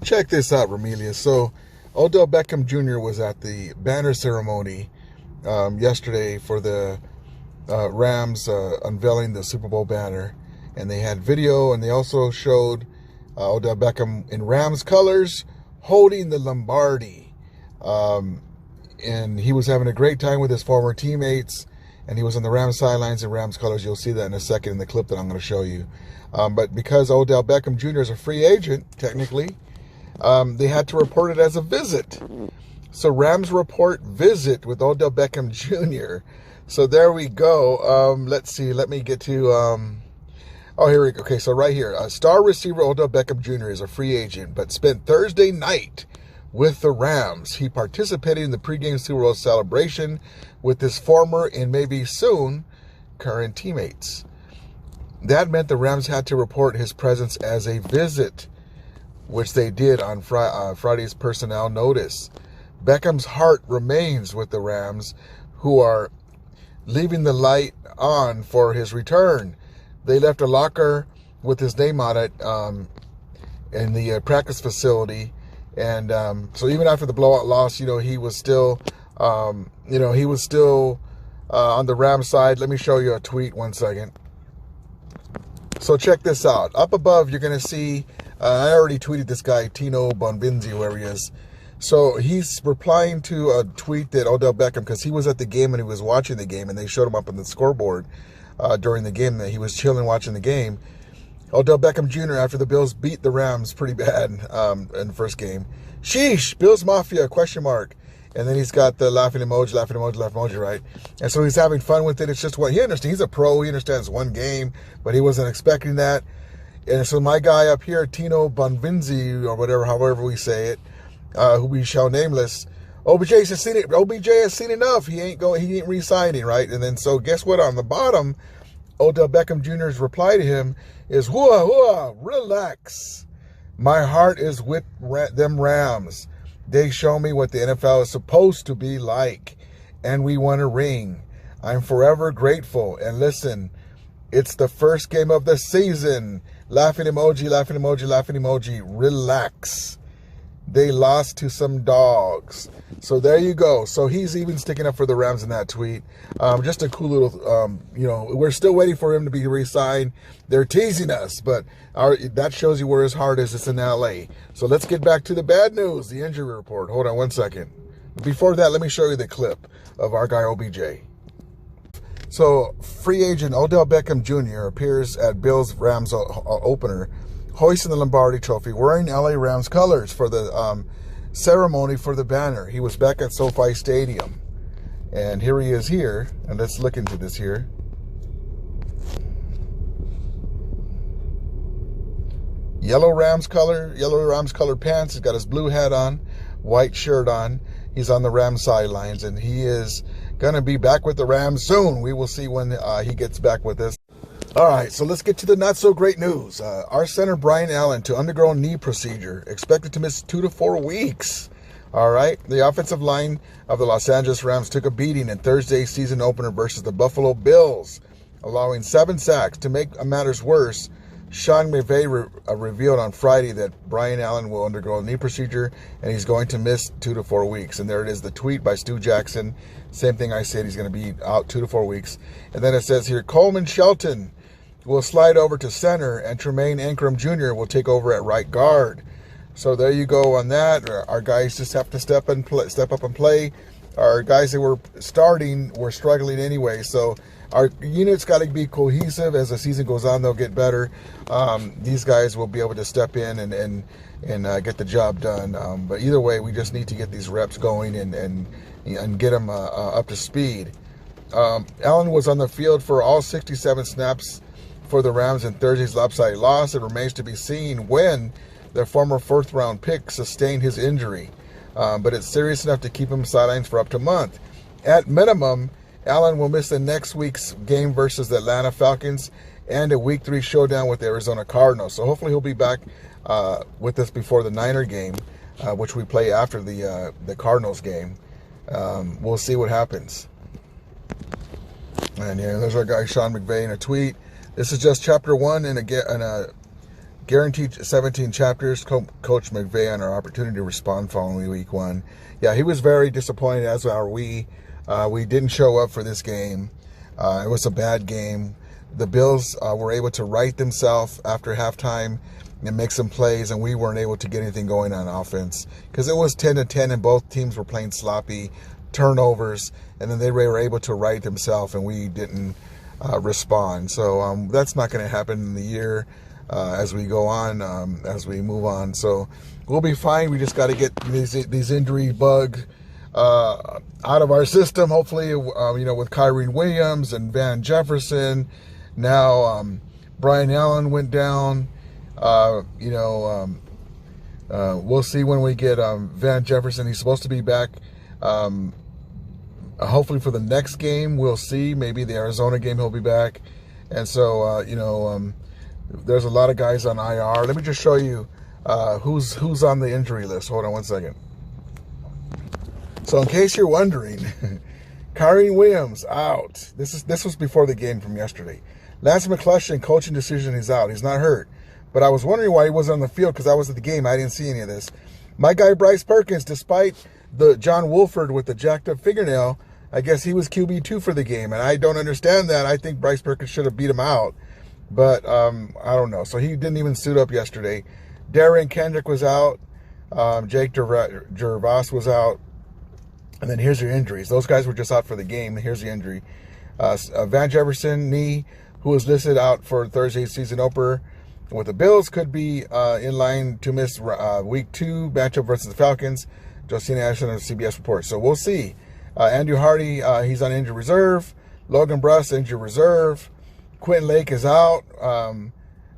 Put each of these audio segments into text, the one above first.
Check this out, Romelia. So, Odell Beckham Jr. was at the banner ceremony yesterday for the Rams unveiling the Super Bowl banner. And they had video, and they also showed Odell Beckham in Rams colors holding the Lombardi. And he was having a great time with his former teammates. And he was on the Rams sidelines in Rams colors. You'll see that in a second in the clip that I'm going to show you. But because Odell Beckham Jr. is a free agent, technically, they had to report it as a visit. So Rams report visit with Odell Beckham Jr. So there we go. Let's see. Let me get to... oh, here we go. Okay, so right here. Star receiver Odell Beckham Jr. is a free agent, but spent Thursday night with the Rams. He participated in the pregame Super Bowl celebration with his former and maybe soon current teammates. That meant the Rams had to report his presence as a visit, which they did on Friday's personnel notice. Beckham's heart remains with the Rams, who are leaving the light on for his return. They left a locker with his name on it in the practice facility. And so even after the blowout loss, he was still, on the Rams side. Let me show you a tweet 1 second. So check this out. Up above, you're going to see, I already tweeted this guy, Tino Bonvinzi, whoever he is. So he's replying to a tweet that Odell Beckham, because he was at the game and he was watching the game, and they showed him up on the scoreboard during the game that he was chilling watching the game. Odell Beckham Jr., after the Bills beat the Rams pretty bad in the first game. Sheesh, Bills Mafia, question mark. And then he's got the laughing emoji, right? And so he's having fun with it. It's just what he understands. He's a pro. He understands one game, but he wasn't expecting that. And so my guy up here, Tino Bonvinzi, or whatever, however we say it, who we shall nameless, OBJ has seen it. OBJ has seen enough. He ain't re-signing, right? And then so guess what? On the bottom, Odell Beckham Jr.'s reply to him is, hooah, relax. My heart is with them Rams. They show me what the NFL is supposed to be like, and we won a ring. I'm forever grateful. And listen, it's the first game of the season. Laughing emoji, laughing emoji, laughing emoji. Relax. They lost to some dogs. So there you go. So he's even sticking up for the Rams in that tweet. Just a cool little, we're still waiting for him to be re-signed. They're teasing us, but that shows you where his heart is. It's in L.A. So let's get back to the bad news, the injury report. Hold on 1 second. Before that, let me show you the clip of our guy OBJ. So free agent Odell Beckham Jr. appears at Bills-Rams opener, hoisting the Lombardi Trophy, wearing LA Rams colors for the ceremony for the banner. He was back at SoFi Stadium. And here he is here. And let's look into this here. Yellow Rams color pants. He's got his blue hat on, white shirt on. He's on the Rams sidelines, and he is going to be back with the Rams soon. We will see when he gets back with us. All right, so let's get to the not-so-great news. Our center, Brian Allen, to undergo knee procedure, expected to miss 2 to 4 weeks. All right, the offensive line of the Los Angeles Rams took a beating in Thursday's season opener versus the Buffalo Bills, allowing 7 sacks. To make matters worse, Sean McVay revealed on Friday that Brian Allen will undergo a knee procedure, and he's going to miss 2 to 4 weeks. And there it is, the tweet by Stu Jackson. Same thing I said, he's going to be out 2 to 4 weeks. And then it says here, Coleman Shelton will slide over to center, and Tremaine Ankrum Jr. will take over at right guard. So there you go on that. Our guys just have to step up and play. Our guys that were starting were struggling anyway. So our units got to be cohesive. As the season goes on, they'll get better. These guys will be able to step in and get the job done. But either way, we just need to get these reps going and get them up to speed. Allen was on the field for all 67 snaps for the Rams in Thursday's lopsided loss. It remains to be seen when their former 4th-round pick sustained his injury. But it's serious enough to keep him sidelines for up to a month. At minimum, Allen will miss the next week's game versus the Atlanta Falcons and a Week 3 showdown with the Arizona Cardinals. So hopefully he'll be back with us before the Niner game, which we play after the Cardinals game. We'll see what happens. And yeah, there's our guy Sean McVay in a tweet. This is just chapter 1 in a Guaranteed 17 chapters. Coach McVay on our opportunity to respond following week 1. Yeah, he was very disappointed, as are we. We didn't show up for this game. It was a bad game. The Bills were able to right themselves after halftime and make some plays, and we weren't able to get anything going on offense because it was 10-10 and both teams were playing sloppy, turnovers, and then they were able to right themselves and we didn't respond. So that's not going to happen in the year as we go on, as we move on. So we'll be fine. We just got to get these injury bug out of our system. Hopefully, with Kyren Williams and Van Jefferson. Now, Brian Allen went down. We'll see when we get Van Jefferson. He's supposed to be back hopefully for the next game. We'll see. Maybe the Arizona game he'll be back. And so, there's a lot of guys on IR. Let me just show you who's on the injury list. Hold on one second. So in case you're wondering, Kyren Williams out. This was before the game from yesterday. Lance McClushan, coaching decision, he's out. He's not hurt. But I was wondering why he wasn't on the field because I was at the game. I didn't see any of this. My guy Bryce Perkins, despite the John Wolford with the jacked up fingernail, I guess he was QB2 for the game. And I don't understand that. I think Bryce Perkins should have beat him out. But I don't know. So he didn't even suit up yesterday. Darren Kendrick was out. Jake Gervais was out. And then here's your injuries. Those guys were just out for the game. Here's the injury. Van Jefferson, knee, who was listed out for Thursday's season opener with the Bills, could be in line to miss week 2 matchup versus the Falcons. Josina Ashton of CBS reports. So we'll see. Andrew Hardy, he's on injured reserve. Logan Bruss, injured reserve. Quentin Lake is out.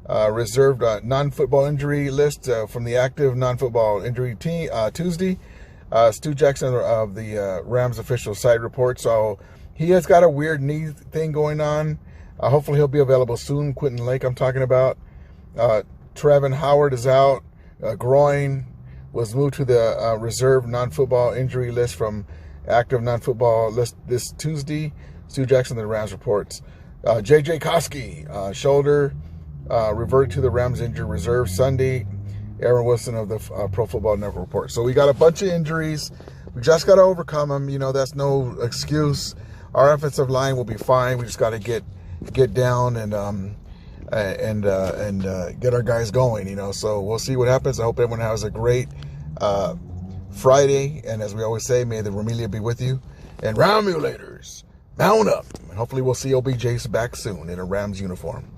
Reserved non-football injury list from the active non-football injury team Tuesday. Stu Jackson of the Rams official site report. So he has got a weird knee thing going on. Hopefully he'll be available soon. Quentin Lake I'm talking about. Trevin Howard is out. Groin was moved to the reserve non-football injury list from active non-football list this Tuesday. Stu Jackson of the Rams reports. J.J. Koski, shoulder, reverted to the Rams injured reserve Sunday. Aaron Wilson of the Pro Football Network report. So we got a bunch of injuries. We just got to overcome them. That's no excuse. Our offensive line will be fine. We just got to get down and get our guys going. So we'll see what happens. I hope everyone has a great Friday. And as we always say, may the Romelia be with you. And Romulators, mount up. And hopefully we'll see OBJ back soon in a Rams uniform.